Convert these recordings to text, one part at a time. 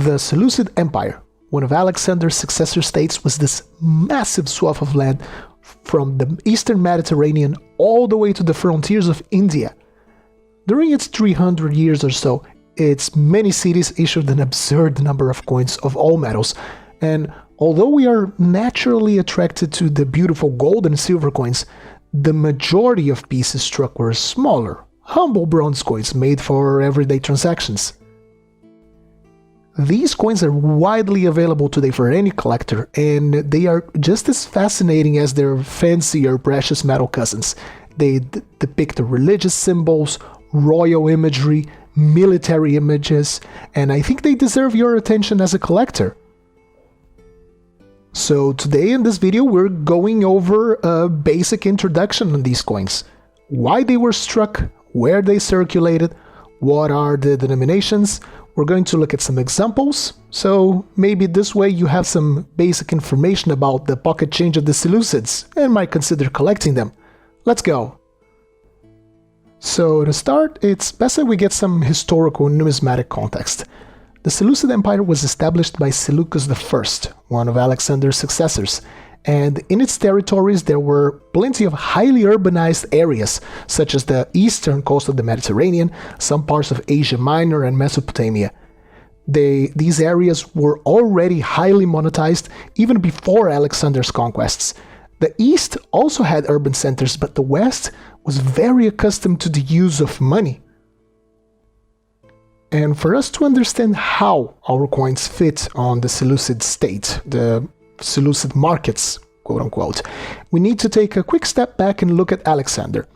The Seleucid Empire, one of Alexander's successor states, was this massive swath of land from the eastern Mediterranean all the way to the frontiers of India. During its 300 years or so, its many cities issued an absurd number of coins of all metals, and although we are naturally attracted to the beautiful gold and silver coins, the majority of pieces struck were smaller, humble bronze coins made for everyday transactions. These coins are widely available today for any collector, and they are just as fascinating as their fancier precious metal cousins. They depict religious symbols, royal imagery, military images, and I think they deserve your attention as a collector. So today in this video we're going over a basic introduction on these coins. Why they were struck, where they circulated, what are the denominations. We're going to look at some examples, so maybe this way you have some basic information about the pocket change of the Seleucids and might consider collecting them. Let's go! So to start, it's best that we get some historical numismatic context. The Seleucid Empire was established by Seleucus I, one of Alexander's successors, and in its territories there were plenty of highly urbanized areas, such as the eastern coast of the Mediterranean, some parts of Asia Minor and Mesopotamia. These areas were already highly monetized even before Alexander's conquests. The east also had urban centers, but the west was very accustomed to the use of money. And for us to understand how our coins fit on the Seleucid state, the Seleucid markets, quote-unquote, we need to take a quick step back and look at Alexander.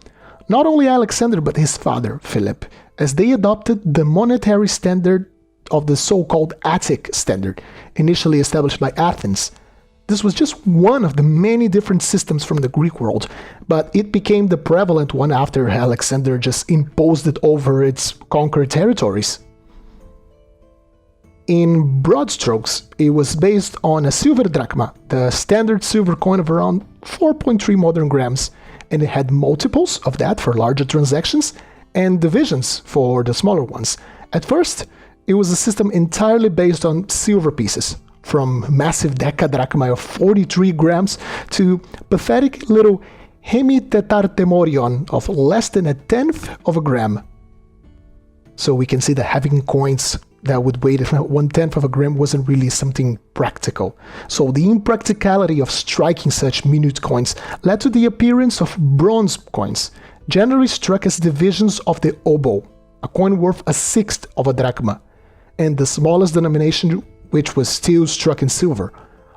Not only Alexander, but his father, Philip, as they adopted the monetary standard of the so-called Attic standard, initially established by Athens. This was just one of the many different systems from the Greek world, but it became the prevalent one after Alexander just imposed it over its conquered territories. In broad strokes, it was based on a silver drachma, the standard silver coin of around 4.3 modern grams, and it had multiples of that for larger transactions and divisions for the smaller ones. At first, it was a system entirely based on silver pieces, from massive decadrachma of 43 grams to pathetic little hemitetartemorion of less than a tenth of a gram. So we can see that having coins that would weigh 1/10 of a gram wasn't really something practical. So the impracticality of striking such minute coins led to the appearance of bronze coins, generally struck as divisions of the oboe, a coin worth a sixth of a drachma, and the smallest denomination, which was still struck in silver.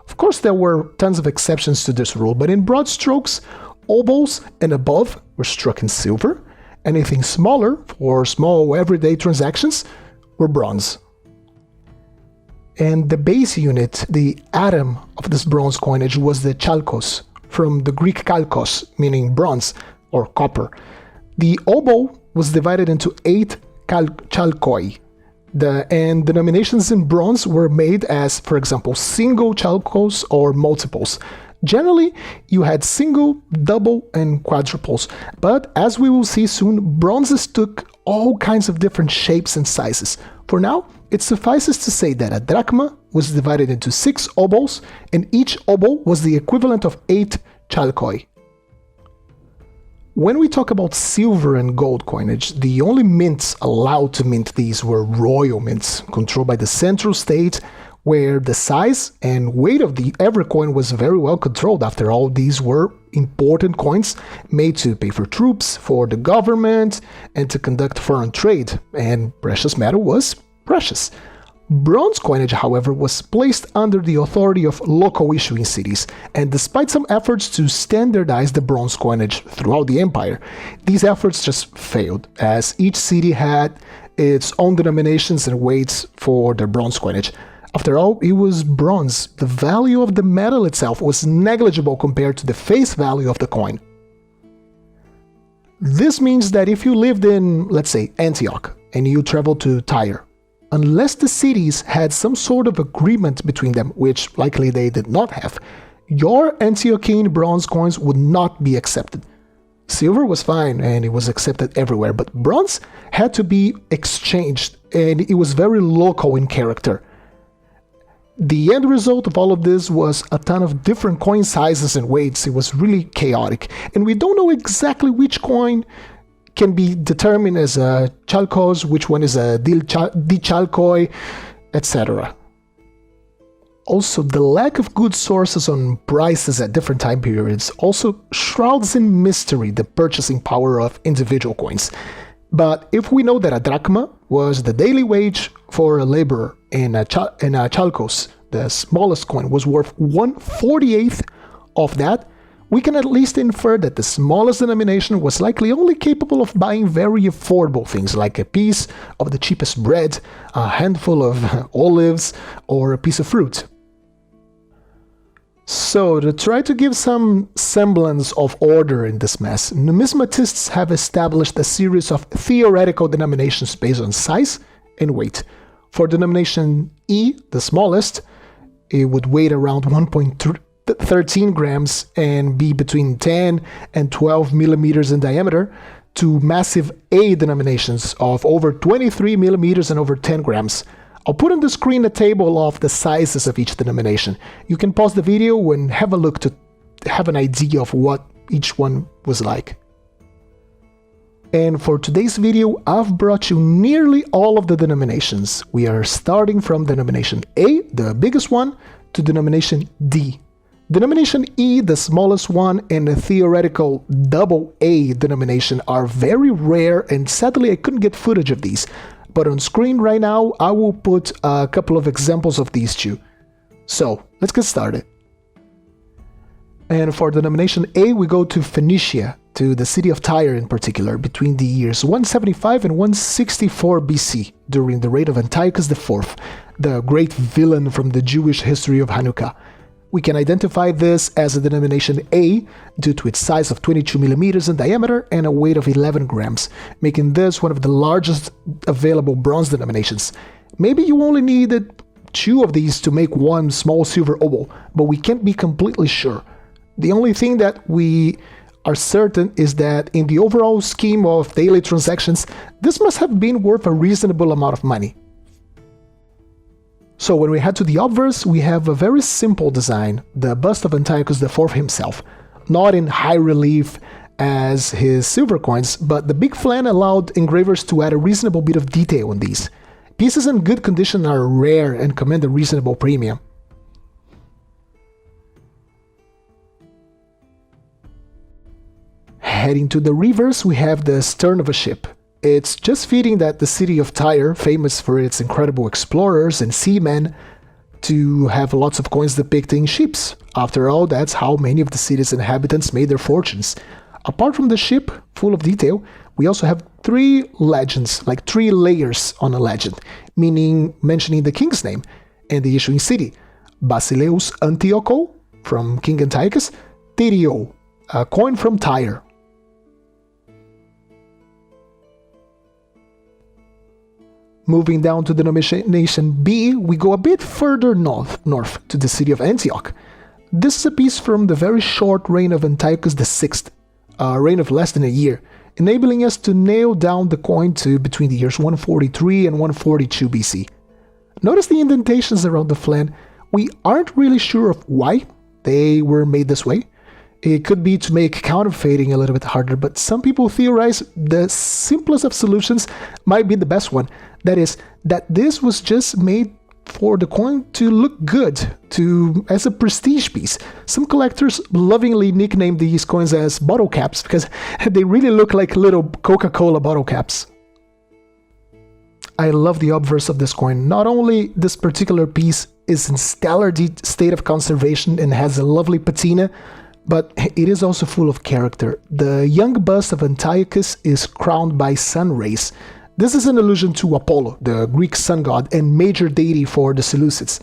Of course, there were tons of exceptions to this rule, but in broad strokes, oboes and above were struck in silver. Anything smaller, for small everyday transactions, were bronze. And the base unit, the atom of this bronze coinage, was the chalkos, from the Greek kalkos, meaning bronze or copper. The oboe was divided into 8 chalkoi. And denominations in bronze were made as, for example, single chalkos or multiples. Generally, you had single, double, and quadruples, but as we will see soon, bronzes took all kinds of different shapes and sizes. For now, it suffices to say that a drachma was divided into 6 oboes, and each oboe was the equivalent of 8 chalkoi. When we talk about silver and gold coinage, the only mints allowed to mint these were royal mints, controlled by the central state, where the size and weight of every coin was very well controlled. After all, these were important coins made to pay for troops, for the government, and to conduct foreign trade, and precious metal was precious. Bronze coinage, however, was placed under the authority of local issuing cities, and despite some efforts to standardize the bronze coinage throughout the empire, these efforts just failed, as each city had its own denominations and weights for their bronze coinage. After all, it was bronze. The value of the metal itself was negligible compared to the face value of the coin. This means that if you lived in, let's say, Antioch, and you traveled to Tyre, unless the cities had some sort of agreement between them, which likely they did not have, your Antiochian bronze coins would not be accepted. Silver was fine and it was accepted everywhere, but bronze had to be exchanged, and it was very local in character. The end result of all of this was a ton of different coin sizes and weights. It was really chaotic. And we don't know exactly which coin can be determined as a chalcos, which one is a dichalcoi, etc. Also, the lack of good sources on prices at different time periods also shrouds in mystery the purchasing power of individual coins. But if we know that a drachma was the daily wage for a laborer and a chalcos, the smallest coin, was worth 1/48th of that, we can at least infer that the smallest denomination was likely only capable of buying very affordable things like a piece of the cheapest bread, a handful of olives, or a piece of fruit. So, to try to give some semblance of order in this mess, numismatists have established a series of theoretical denominations based on size and weight. For denomination E, the smallest, it would weigh around 1.13 grams and be between 10 and 12 millimeters in diameter, to massive A denominations of over 23 millimeters and over 10 grams. I'll put on the screen a table of the sizes of each denomination. You can pause the video and have a look to have an idea of what each one was like. And for today's video, I've brought you nearly all of the denominations. We are starting from denomination A, the biggest one, to denomination D. Denomination E, the smallest one, and the theoretical double A denomination are very rare, and sadly I couldn't get footage of these. But on screen right now, I will put a couple of examples of these two. So, let's get started. And for denomination A, we go to Phoenicia, to the city of Tyre in particular, between the years 175 and 164 BC, during the reign of Antiochus IV, the great villain from the Jewish history of Hanukkah. We can identify this as a denomination A due to its size of 22 millimeters in diameter and a weight of 11 grams, making this one of the largest available bronze denominations. Maybe you only needed 2 of these to make one small silver oboe, but we can't be completely sure. The only thing that we are certain is that in the overall scheme of daily transactions, this must have been worth a reasonable amount of money. So when we head to the obverse, we have a very simple design, the bust of Antiochus IV himself, not in high relief as his silver coins, but the big flan allowed engravers to add a reasonable bit of detail on these. Pieces in good condition are rare and command a reasonable premium. Heading to the reverse, we have the stern of a ship. It's just fitting that the city of Tyre, famous for its incredible explorers and seamen, to have lots of coins depicting ships. After all, that's how many of the city's inhabitants made their fortunes. Apart from the ship, full of detail, we also have 3 legends, like 3 layers on a legend, meaning mentioning the king's name and the issuing city. Basileus Antiocho, from King Antiochus, Tyrio, a coin from Tyre. Moving down to denomination B, we go a bit further north to the city of Antioch. This is a piece from the very short reign of Antiochus VI, a reign of less than a year, enabling us to nail down the coin to between the years 143 and 142 BC. Notice the indentations around the flan. We aren't really sure of why they were made this way. It could be to make counterfeiting a little bit harder, but some people theorize the simplest of solutions might be the best one. That is, that this was just made for the coin to look good, as a prestige piece. Some collectors lovingly nickname these coins as bottle caps because they really look like little Coca-Cola bottle caps. I love the obverse of this coin. Not only this particular piece is in stellar state of conservation and has a lovely patina, but it is also full of character. The young bust of Antiochus is crowned by sun rays. This is an allusion to Apollo, the Greek sun god and major deity for the Seleucids.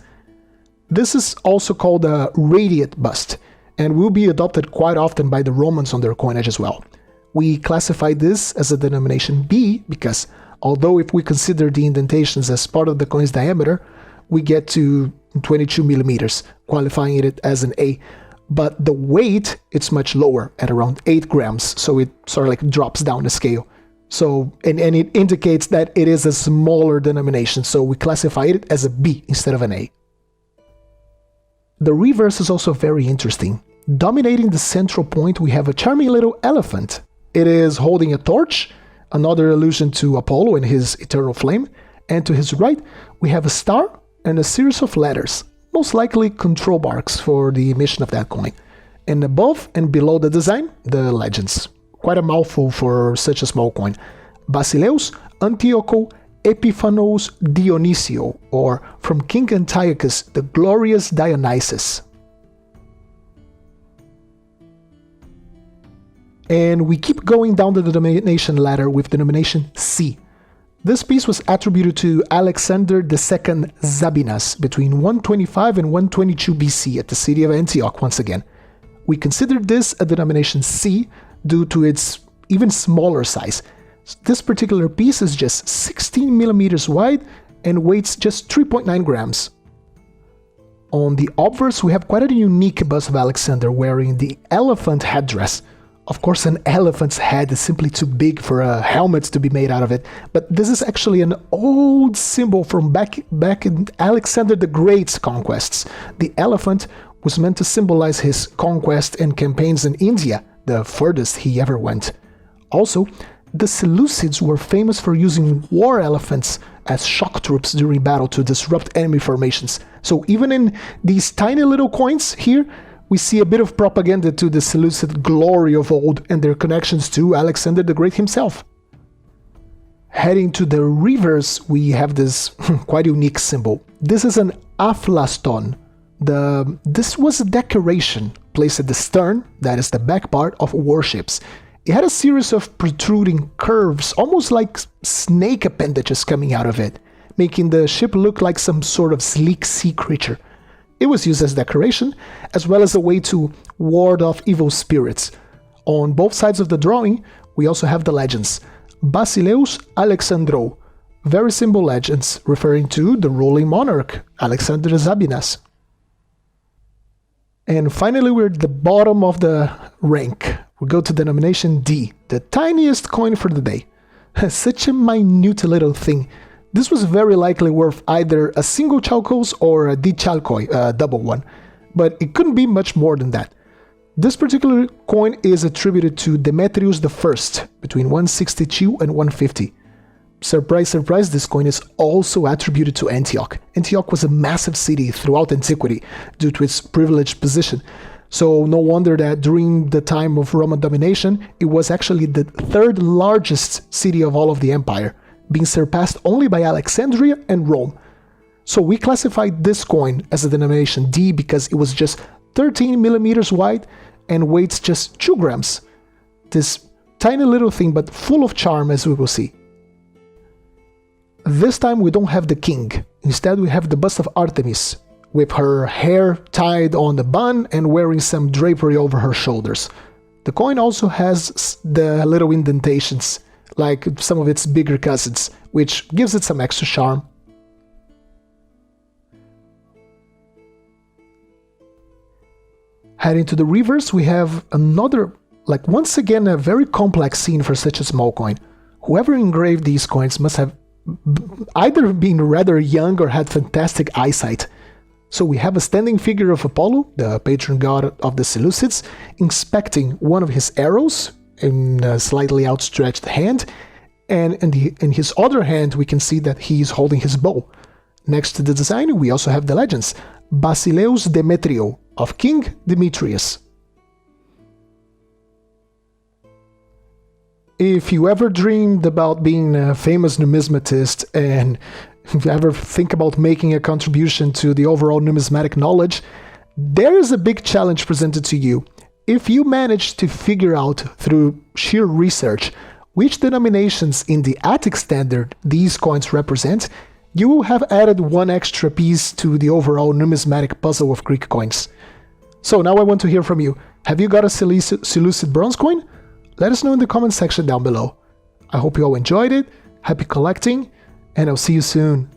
This is also called a radiate bust, and will be adopted quite often by the Romans on their coinage as well. We classify this as a denomination B because, although if we consider the indentations as part of the coin's diameter, we get to 22 millimeters, qualifying it as an A. But the weight, it's much lower at around 8 grams, so it sort of like drops down the scale. So, and it indicates that it is a smaller denomination, so we classify it as a B instead of an A. The reverse is also very interesting. Dominating the central point, we have a charming little elephant. It is holding a torch, another allusion to Apollo and his eternal flame, and to his right, we have a star and a series of letters, most likely control marks for the emission of that coin. And above and below the design, the legends. Quite a mouthful for such a small coin. Basileus Antiocho Epiphanos Dionysio, or from King Antiochus, the glorious Dionysus. And we keep going down the denomination ladder with denomination C. This piece was attributed to Alexander II Zabinas between 125 and 122 BC at the city of Antioch once again. We consider this a denomination C due to its even smaller size. This particular piece is just 16 millimeters wide and weighs just 3.9 grams. On the obverse, we have quite a unique bust of Alexander wearing the elephant headdress. Of course, an elephant's head is simply too big for a helmet to be made out of it, but this is actually an old symbol from back in Alexander the Great's conquests. The elephant was meant to symbolize his conquest and campaigns in India, the furthest he ever went. Also, the Seleucids were famous for using war elephants as shock troops during battle to disrupt enemy formations. So even in these tiny little coins here, we see a bit of propaganda to the Seleucid glory of old and their connections to Alexander the Great himself. Heading to the reverse, we have this quite unique symbol. This is an aphlaston. This was a decoration placed at the stern, that is the back part, of warships. It had a series of protruding curves, almost like snake appendages coming out of it, making the ship look like some sort of sleek sea creature. It was used as decoration, as well as a way to ward off evil spirits. On both sides of the drawing, we also have the legends. Basileus Alexandrou, very simple legends referring to the ruling monarch, Alexander Zabinas. And finally, we're at the bottom of the rank. We go to denomination D, the tiniest coin for the day. Such a minute little thing. This was very likely worth either a single chalcos or a dichalcoi, a double one, but it couldn't be much more than that. This particular coin is attributed to Demetrius I between 162 and 150. Surprise, surprise, this coin is also attributed to Antioch. Antioch was a massive city throughout antiquity due to its privileged position. So no wonder that during the time of Roman domination, it was actually the third largest city of all of the empire, being surpassed only by Alexandria and Rome. So we classified this coin as a denomination D because it was just 13 millimeters wide and weighs just 2 grams. This tiny little thing, but full of charm, as we will see. This time we don't have the king. Instead we have the bust of Artemis, with her hair tied on a bun and wearing some drapery over her shoulders. The coin also has the little indentations, like some of its bigger cousins, which gives it some extra charm. Heading to the reverse, we have another, once again, a very complex scene for such a small coin. Whoever engraved these coins must have either been rather young or had fantastic eyesight. So we have a standing figure of Apollo, the patron god of the Seleucids, inspecting one of his arrows in a slightly outstretched hand, and in his other hand we can see that he is holding his bow. Next to the design we also have the legends, Basileus Demetrio of King Demetrius. If you ever dreamed about being a famous numismatist and if you ever think about making a contribution to the overall numismatic knowledge, there is a big challenge presented to you. If you manage to figure out through sheer research which denominations in the Attic standard these coins represent, you will have added one extra piece to the overall numismatic puzzle of Greek coins. So now I want to hear from you. Have you got a Seleucid bronze coin? Let us know in the comment section down below. I hope you all enjoyed it, happy collecting, and I'll see you soon.